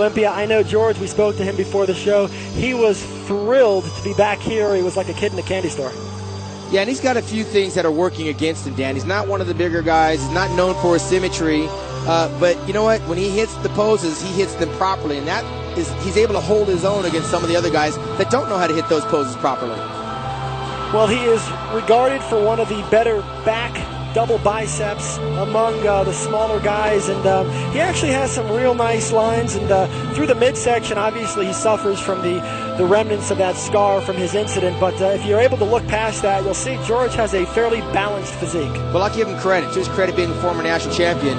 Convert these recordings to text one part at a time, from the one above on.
Olympia. I know George, we spoke to him before the show. He was thrilled to be back here. He was like a kid in a candy store. Yeah, and he's got a few things that are working against him, Dan. He's not one of the bigger guys. He's not known for his symmetry. But you know what? When he hits the poses, he hits them properly. And he's able to hold his own against some of the other guys that don't know how to hit those poses properly. Well, he is regarded for one of the better back double biceps among the smaller guys, and he actually has some real nice lines, and through the midsection, obviously he suffers from the remnants of that scar from his incident, but if you're able to look past that, you'll see George has a fairly balanced physique. Well, I'll give him credit. To his credit, being a former national champion,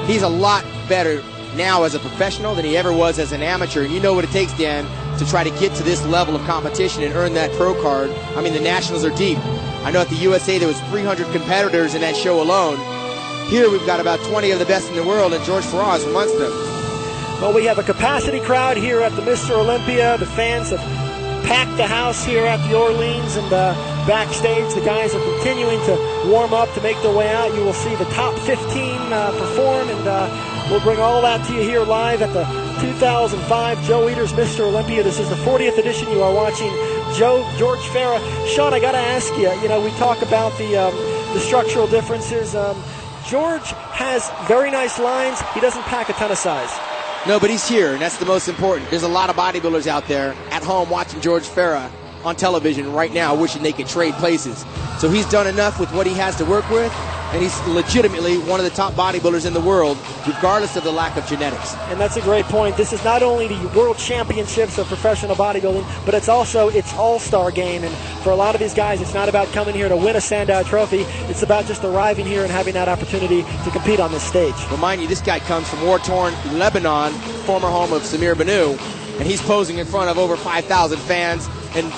he's a lot better now as a professional than he ever was as an amateur, and you know what it takes, Dan, to try to get to this level of competition and earn that pro card. I mean, the nationals are deep. I know at the USA there was 300 competitors in that show alone. Here we've got about 20 of the best in the world, and George Farrar is amongst them. Well, we have a capacity crowd here at the Mr. Olympia. The fans have packed the house here at the Orleans, and backstage the guys are continuing to warm up to make their way out. You will see the top 15 perform, and we'll bring all that to you here live at the 2005 Joe Eaters Mr. Olympia. This is the 40th edition. You are watching George Farrar. Sean, I got to ask you, we talk about the structural differences. George has very nice lines. He doesn't pack a ton of size. No, but he's here, and that's the most important. There's a lot of bodybuilders out there at home watching George Farrar on television right now, wishing they could trade places. So he's done enough with what he has to work with, and he's legitimately one of the top bodybuilders in the world, regardless of the lack of genetics. And that's a great point. This is not only the World Championships of professional bodybuilding, but it's also its all-star game. And for a lot of these guys, it's not about coming here to win a Sandow Trophy. It's about just arriving here and having that opportunity to compete on this stage. Well, mind you, this guy comes from war-torn Lebanon, former home of Samir Banu, and he's posing in front of over 5,000 fans and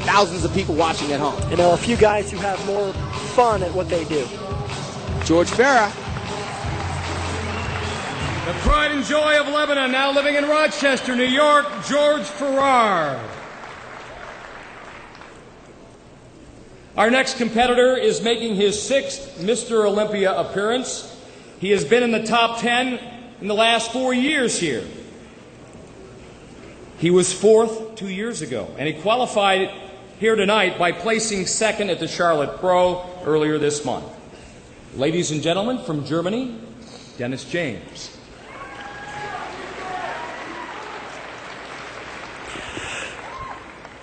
thousands of people watching at home. And there are a few guys who have more fun at what they do. George Farrar. The pride and joy of Lebanon, now living in Rochester, New York, George Farrar. Our next competitor is making his 6th Mr. Olympia appearance. He has been in the top 10 in the last 4 years here. He was 4th 2 years ago, and he qualified here tonight by placing 2nd at the Charlotte Pro earlier this month. Ladies and gentlemen, from Germany, Dennis James.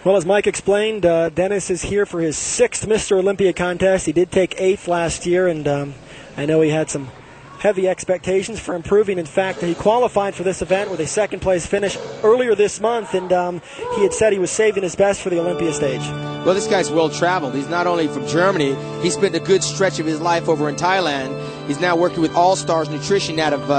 Well, as Mike explained, Dennis is here for his 6th Mr. Olympia contest. He did take 8th last year, and I know he had some heavy expectations for improving. In fact, he qualified for this event with a 2nd place finish earlier this month, and he had said he was saving his best for the Olympia stage. Well, this guy's well-traveled. He's not only from Germany, he spent a good stretch of his life over in Thailand. He's now working with All Stars Nutrition out of